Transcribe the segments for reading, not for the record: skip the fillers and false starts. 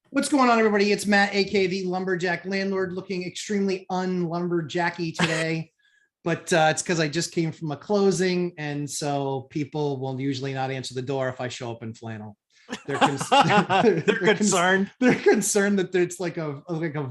What's going on, everybody? It's Matt, aka the Lumberjack Landlord, looking extremely un-lumberjacky today. But it's because I just came from a closing, and so people will usually not answer the door if I show up in flannel. They're, They're concerned. They're concerned that it's like a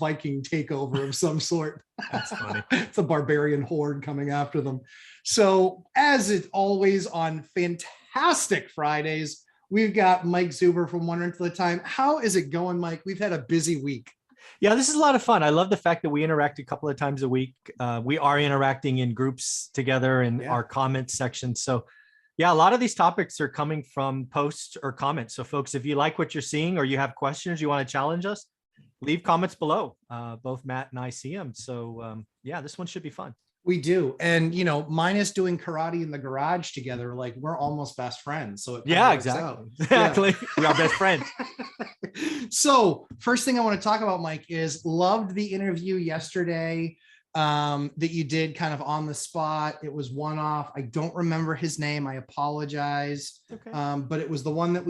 Viking takeover of some sort. That's funny. It's a barbarian horde coming after them. So, as it's always on fantastic Fridays, we've got Mike Zuber from One Rent at a Time. How is it going, Mike? We've had a busy week. Yeah, this is a lot of fun. I love the fact that we interact a couple of times a week. We are interacting in groups together in our comments section. So yeah, a lot of these topics are coming from posts or comments. So folks, if you like what you're seeing or you have questions, you want to challenge us, leave comments below. Both Matt and I see them. So yeah, this one should be fun. We do. And, you know, minus doing karate in the garage together, like we're almost best friends. So yeah, exactly. We are best friends. So first thing I want to talk about, Mike, is loved the interview yesterday that you did kind of on the spot. It was one-off. I don't remember his name. I apologize. Okay. But it was the one that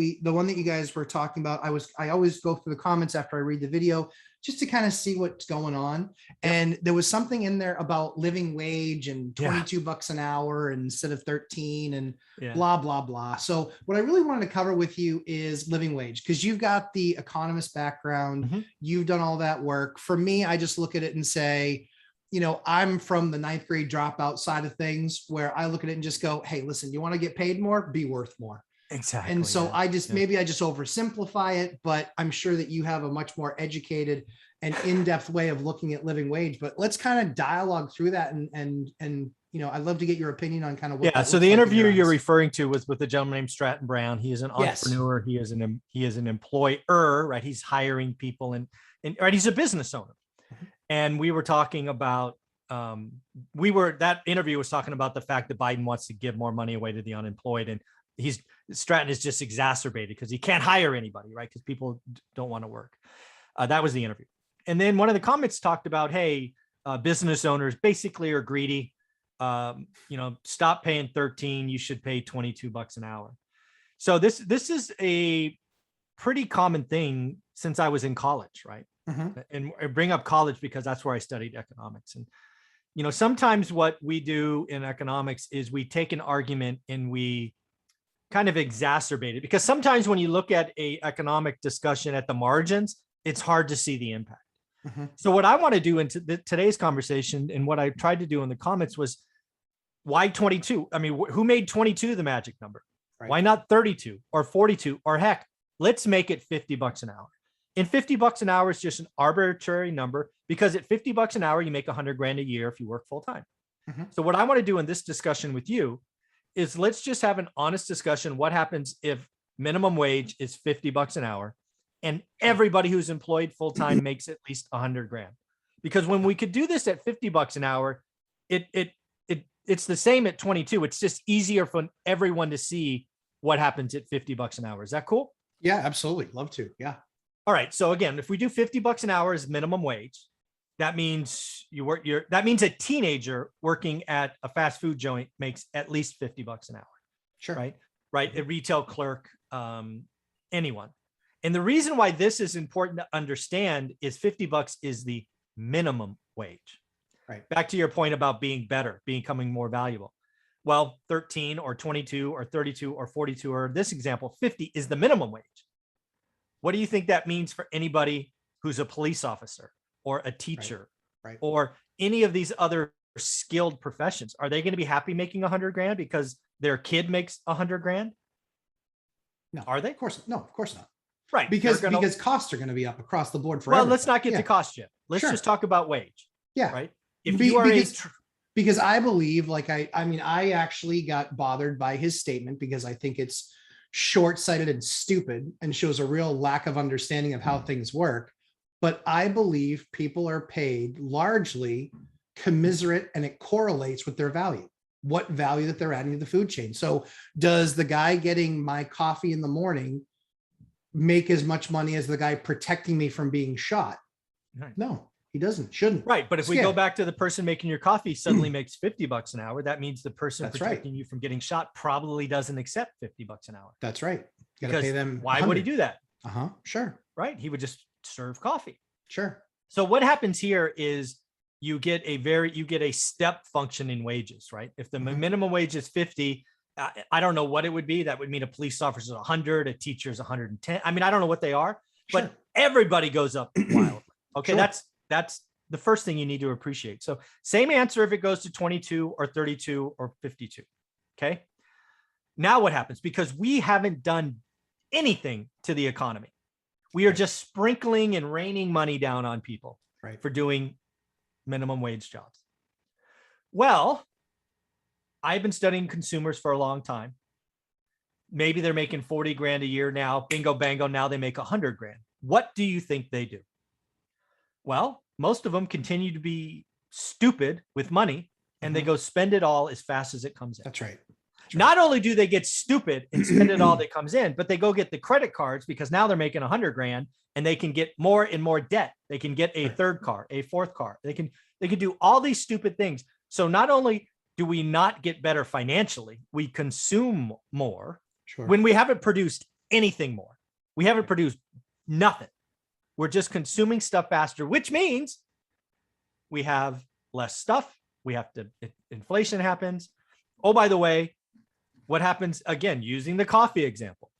you guys were talking about. I always go through the comments after I read the video, just to kind of see what's going on. And there was something in there about living wage and 22 bucks an hour instead of 13 and blah, blah, blah. So what I really wanted to cover with you is living wage, because you've got the economist background. You've done all that work. For me, I just look at it and say, you know, I'm from the 9th grade dropout side of things, where I look at it and just go, hey, listen, you want to get paid more, be worth more. Exactly. And so maybe I just oversimplify it, but I'm sure that you have a much more educated and in-depth way of looking at living wage. But let's kind of dialogue through that, and you know, I'd love to get your opinion on kind of what. Yeah. So the interview you're referring to was with a gentleman named Stratton Brown. He is an entrepreneur. He is an employer, right? He's hiring people and right. He's a business owner. And we were talking about that interview was talking about the fact that Biden wants to give more money away to the unemployed, and Stratton is just exacerbated because he can't hire anybody, right? Because people don't want to work. That was the interview. And then one of the comments talked about, hey, business owners basically are greedy. You know, stop paying 13. You should pay 22 bucks an hour. So this is a pretty common thing since I was in college, right? And I bring up college because that's where I studied economics. And, you know, sometimes what we do in economics is we take an argument and we kind of exacerbate it, because sometimes when you look at a economic discussion at the margins, it's hard to see the impact. So what I want to do in today's conversation, and what I tried to do in the comments, was why 22? I mean, who made 22 the magic number? Right. Why not 32 or 42, or heck, let's make it 50 bucks an hour. And 50 bucks an hour is just an arbitrary number, because at 50 bucks an hour, you make 100 grand a year if you work full time. So what I want to do in this discussion with you is let's just have an honest discussion. What happens if minimum wage is 50 bucks an hour and everybody who's employed full time makes at least 100 grand? Because when we could do this at 50 bucks an hour, it's the same at 22. It's just easier for everyone to see what happens at 50 bucks an hour. Is that cool? Yeah, absolutely. Love to. Yeah. All right. So again, if we do 50 bucks an hour as minimum wage, that means that means a teenager working at a fast food joint makes at least 50 bucks an hour. Sure. Right. Right. A retail clerk, anyone. And the reason why this is important to understand is 50 bucks is the minimum wage. Right. Back to your point about being better, becoming more valuable. Well, 13 or 22 or 32 or 42, or this example, 50 is the minimum wage. What do you think that means for anybody who's a police officer or a teacher, right, or any of these other skilled professions? Are they going to be happy making 100 grand because their kid makes 100 grand? No. Are they? Of course, no, of course not. Right. Because costs are going to be up across the board for everything. Let's not get to cost yet. Let's just talk about wage. Yeah. Right. If you are because I believe, like, I mean, I actually got bothered by his statement because I think it's short-sighted and stupid and shows a real lack of understanding of how things work. But I believe people are paid largely commiserate, and it correlates with their value, what value that they're adding to the food chain. So does the guy getting my coffee in the morning make as much money as the guy protecting me from being shot? Right. No. He doesn't, shouldn't. Right. But if we go back to the person making your coffee suddenly makes 50 bucks an hour, that means the person protecting you from getting shot probably doesn't accept 50 bucks an hour. That's right. You got to pay them. Why would he do that? Sure. Right. He would just serve coffee. Sure. So what happens here is you get a step function in wages, right? If the minimum wage is 50, I don't know what it would be. That would mean a police officer is 100, a teacher is 110. I mean, I don't know what they are, but everybody goes up wildly. Okay, that's the first thing you need to appreciate. So same answer if it goes to 22 or 32 or 52. Okay. Now what happens? Because we haven't done anything to the economy. We are just sprinkling and raining money down on people for doing minimum wage jobs. Well, I've been studying consumers for a long time. Maybe they're making 40 grand a year now. Bingo, bango. Now they make 100 grand. What do you think they do? Well, most of them continue to be stupid with money and they go spend it all as fast as it comes in. That's right. Not only do they get stupid and spend it all that comes in, but they go get the credit cards because now they're making 100 grand and they can get more and more debt. They can get a third car, a fourth car. They can do all these stupid things. So not only do we not get better financially, we consume more when we haven't produced anything more. We haven't produced nothing. We're just consuming stuff faster, which means we have less stuff. Inflation happens. Oh, by the way, what happens again, using the coffee example?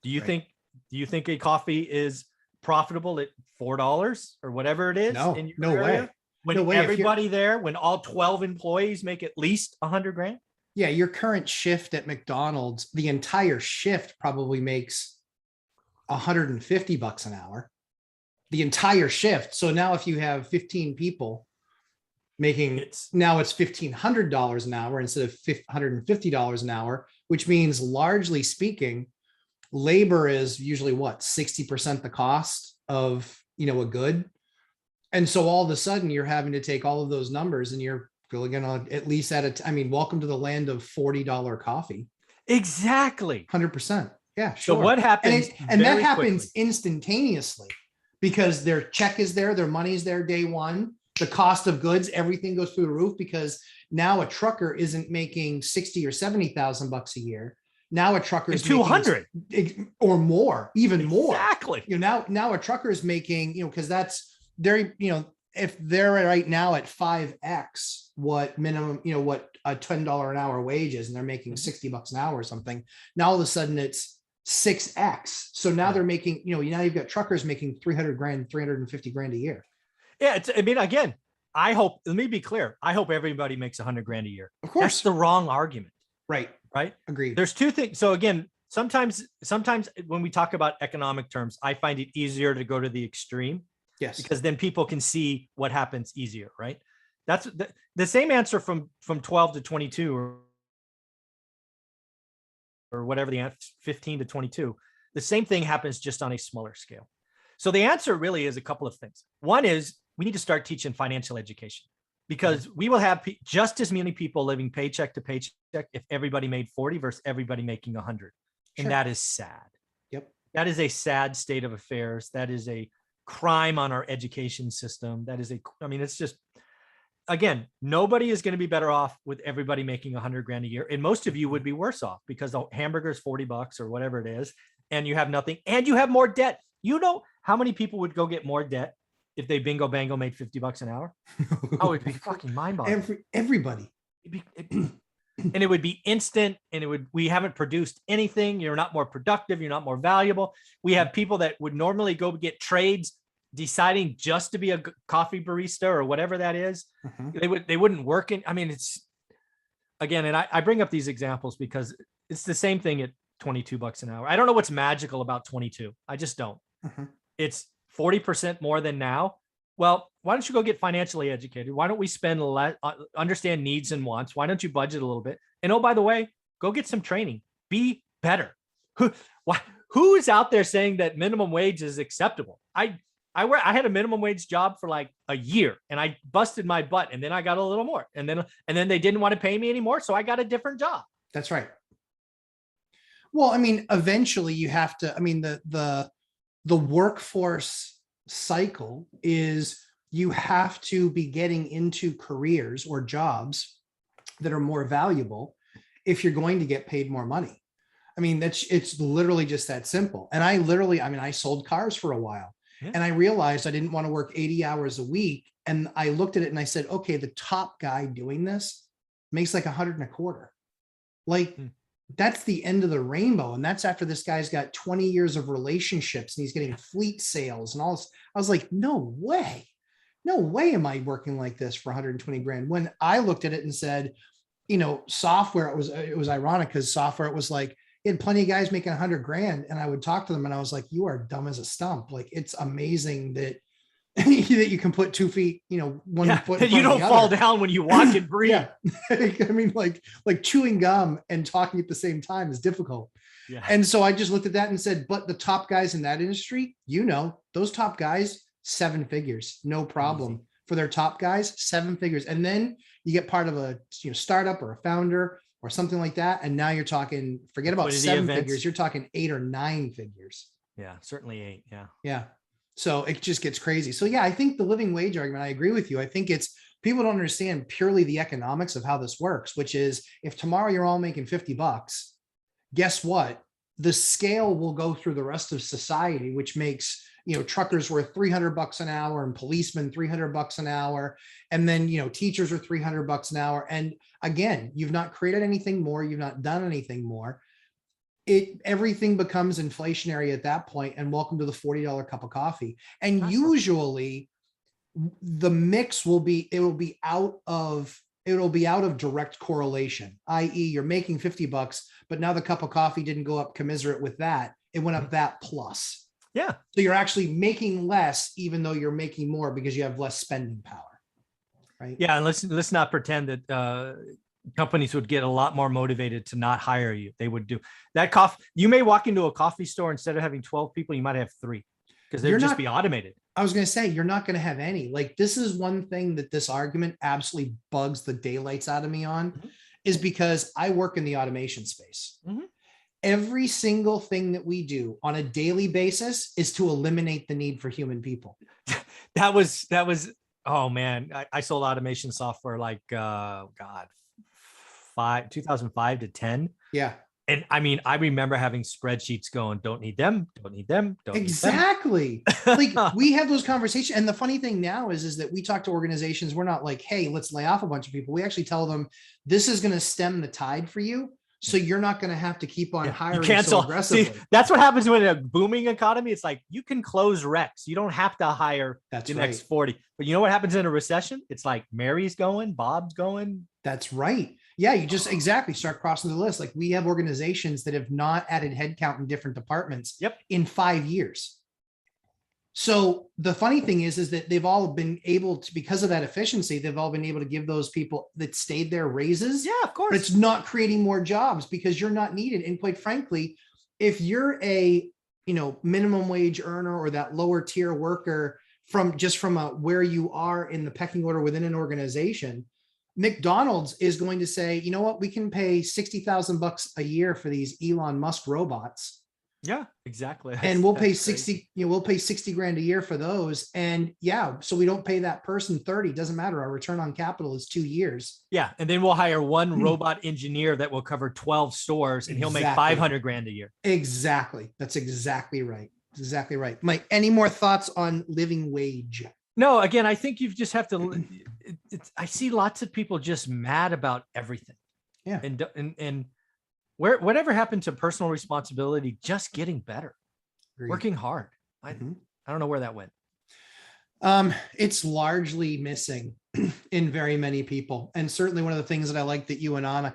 Do you think a coffee is profitable at $4 or whatever it is? In your area? When everybody there, when all 12 employees make at least 100 grand? Yeah, your current shift at McDonald's, the entire shift probably makes $150 an hour. The entire shift. So now if you have 15 people making, now it's $1,500 an hour instead of $150 an hour, which means largely speaking, labor is usually what, 60% the cost of, a good. And so all of a sudden you're having to take all of those numbers and you're going to at least welcome to the land of $40 coffee. Exactly. 100%. Yeah. Sure. So what happens? And that happens instantaneously because their check is there, their money is there day one. The cost of goods, everything goes through the roof because now a trucker isn't making 60 or 70,000 bucks a year. Now a trucker is 200 or more, even more. Exactly. Now a trucker is making, because that's they're, if they're right now at 5x what minimum, what a $10 an hour wage is, and they're making $60 an hour or something. Now all of a sudden it's 6x. So now they're making, now you've got truckers making 300 grand, 350 grand a year. Yeah. Again, let me be clear. I hope everybody makes 100 grand a year. Of course. That's the wrong argument. Right. Agreed. There's two things. So again, sometimes when we talk about economic terms, I find it easier to go to the extreme. Yes. Because then people can see what happens easier. Right. That's the same answer from 12 to 22 or whatever the answer, 15 to 22. The same thing happens just on a smaller scale. So the answer really is a couple of things. One is we need to start teaching financial education because we will have just as many people living paycheck to paycheck if everybody made 40 versus everybody making 100. And that is sad. Yep. That is a sad state of affairs. That is a crime on our education system. It's just, again, nobody is going to be better off with everybody making 100 grand a year. And most of you would be worse off because the hamburger is $40 or whatever it is. And you have nothing and you have more debt. You know how many people would go get more debt if they bingo bango made $50 an hour? Oh, it'd be fucking mind-boggling. Everybody. And it would be instant and we haven't produced anything. You're not more productive. You're not more valuable. We have people that would normally go get trades deciding just to be a coffee barista or whatever that is. They wouldn't work in, it's again, and I bring up these examples because it's the same thing at $22 an hour. I don't know what's magical about 22. I just don't. It's 40% more than now. Well, why don't you go get financially educated? Why don't we spend less, understand needs and wants? Why don't you budget a little bit? And oh, by the way, go get some training. Be better. Who's out there saying that minimum wage is acceptable? I had a minimum wage job for like a year and I busted my butt and then I got a little more and then they didn't want to pay me anymore. So I got a different job. That's right. Well, eventually you have to, the workforce cycle is you have to be getting into careers or jobs that are more valuable if you're going to get paid more money. It's literally just that simple. And I sold cars for a while Yeah. And I realized I didn't want to work 80 hours a week. And I looked at it and I said, okay, the top guy doing this makes like 100 and a quarter. Like that's the end of the rainbow. And that's after this guy's got 20 years of relationships and he's getting fleet sales and all this. I was like, no way am I working like this for 120 grand. When I looked at it and said, software, it was ironic because software, it was like, you had plenty of guys making 100 grand. And I would talk to them and I was like, you are dumb as a stump. Like, it's amazing that that you can put 2 feet, one foot. That you don't fall down when you walk and breathe. Yeah. I mean, like chewing gum and talking at the same time is difficult. Yeah. And so I just looked at that and said, but the top guys in that industry, those top guys, 7 figures, no problem. Easy. For their top guys, 7 figures. And then you get part of a startup or a founder or something like that. And now you're talking, forget about 7 figures. You're talking 8 or 9 figures. Yeah, certainly 8. Yeah. Yeah. So it just gets crazy. So yeah, I think the living wage argument, I agree with you. I think it's people don't understand purely the economics of how this works, which is if tomorrow you're all making $50, guess what? The scale will go through the rest of society, which makes, truckers worth $300 an hour and policemen $300 an hour. And then, teachers are $300 an hour. And again, you've not created anything more. You've not done anything more. Everything becomes inflationary at that point, and welcome to the $40 cup of coffee. And usually the mix will be out of direct correlation, i.e. you're making $50, but now the cup of coffee didn't go up commensurate with that. It went up that plus. Yeah. So you're actually making less, even though you're making more because you have less spending power. Right. Yeah. And let's not pretend that, companies would get a lot more motivated to not hire you. They would do that. You may walk into a coffee store, instead of having 12 people, you might have 3 because they'd just be automated. I was going to say, you're not going to have any. Like, this is one thing that this argument absolutely bugs the daylights out of me on, is because I work in the automation space. Every single thing that we do on a daily basis is to eliminate the need for human people. That was, oh man, I sold automation software like, 2005 to 10. Yeah. And I mean, I remember having spreadsheets going, don't need them. Exactly. Like we have those conversations. And the funny thing now is that we talk to organizations. We're not like, hey, let's lay off a bunch of people. We actually tell them this is going to stem the tide for you. So you're not going to have to keep on hiring so aggressively. See, that's what happens when a booming economy. It's like you can close recs. You don't have to hire the next 40. But you know what happens in a recession? It's like Mary's going, Bob's going. That's right. Yeah, you just exactly start crossing the list. Like we have organizations that have not added headcount in different departments in 5 years. So the funny thing is that they've all been able to, because of that efficiency, they've all been able to give those people that stayed there raises. Yeah, of course. But it's not creating more jobs because you're not needed. And quite frankly, if you're a, minimum wage earner or that lower tier worker from where you are in the pecking order within an organization, McDonald's is going to say, you know what, we can pay $60,000 a year for these Elon Musk robots. Yeah, exactly. And we'll pay 60, we'll pay 60 grand a year for those. And so we don't pay that person 30, doesn't matter. Our return on capital is 2 years. Yeah. And then we'll hire one robot engineer that will cover 12 stores and he'll make 500 grand a year. Exactly. That's exactly right. Exactly right. Mike, any more thoughts on living wage? No, again, I think you just have to, I see lots of people just mad about everything. Yeah. And whatever happened to personal responsibility, just getting better, working hard. I don't know where that went. It's largely missing in very many people. And certainly one of the things that I like that you and Anna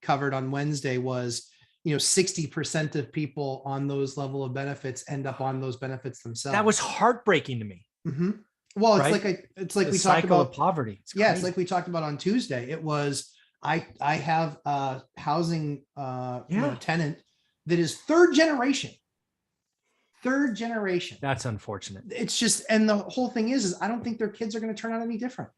covered on Wednesday was, 60% of people on those level of benefits end up on those benefits themselves. That was heartbreaking to me. Well, it's like we talked about poverty. It's like we talked about on Tuesday. It was, I have a housing tenant that is third generation. That's unfortunate. It's just, and the whole thing is I don't think their kids are going to turn out any different.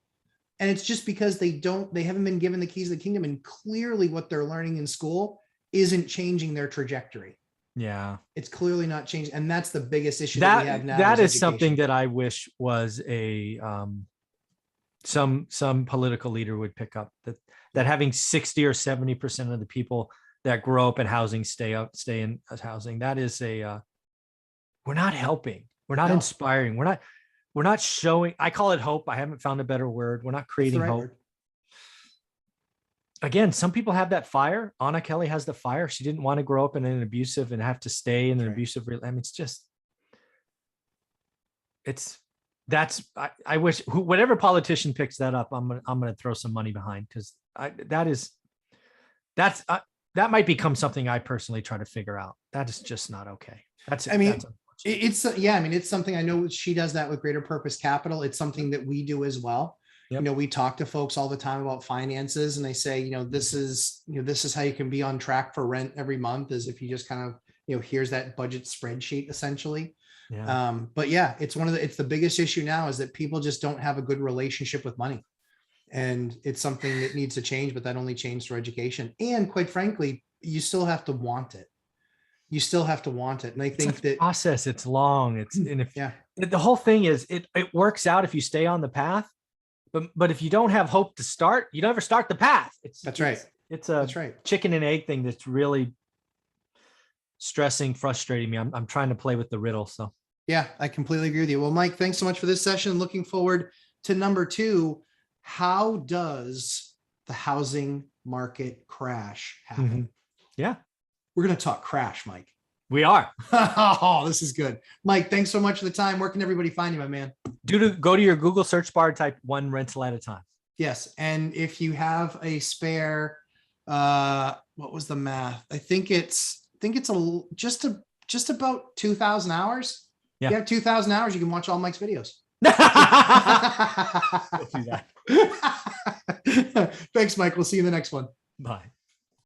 And it's just because they haven't been given the keys of the kingdom, and clearly what they're learning in school isn't changing their trajectory. Yeah. It's clearly not changing. And that's the biggest issue that we have now. That is something that I wish was some political leader would pick up, that having 60 or 70% of the people that grow up in housing stay in housing. That is we're not helping. We're not No. inspiring. We're not showing, I call it hope. I haven't found a better word. We're not creating right hope. word. Again, some people have that fire. Anna Kelly has the fire. She didn't want to grow up in an abusive and have to stay in an abusive. I mean, I wish whatever politician picks that up, I'm going to throw some money behind, because that might become something I personally try to figure out. That is just not okay. It's something I know she does that with Greater Purpose Capital. It's something that we do as well. Yep. We talk to folks all the time about finances, and they say, this is how you can be on track for rent every month, is if you just kind of, here's that budget spreadsheet essentially. Yeah. But yeah, it's the biggest issue now, is that people just don't have a good relationship with money. And it's something that needs to change, but that only changes through education. And quite frankly, you still have to want it. And I think that process, it's long. The whole thing is it works out if you stay on the path, but if you don't have hope to start, you never start the path. That's a chicken and egg thing that's really stressing, frustrating me. I'm trying to play with the riddle. So yeah, I completely agree with you. Well, Mike, thanks so much for this session. Looking forward to number 2. How does the housing market crash happen? Mm-hmm. Yeah. We're going to talk crash, Mike. We are. Oh, this is good. Mike, thanks so much for the time. Where can everybody find you, my man? Go to your Google search bar, type one rental at a time. Yes. And if you have a spare, what was the math? I think it's just about 2,000 hours. Yeah. If you have 2,000 hours, you can watch all Mike's videos. Let's do that. Thanks, Mike. We'll see you in the next one. Bye.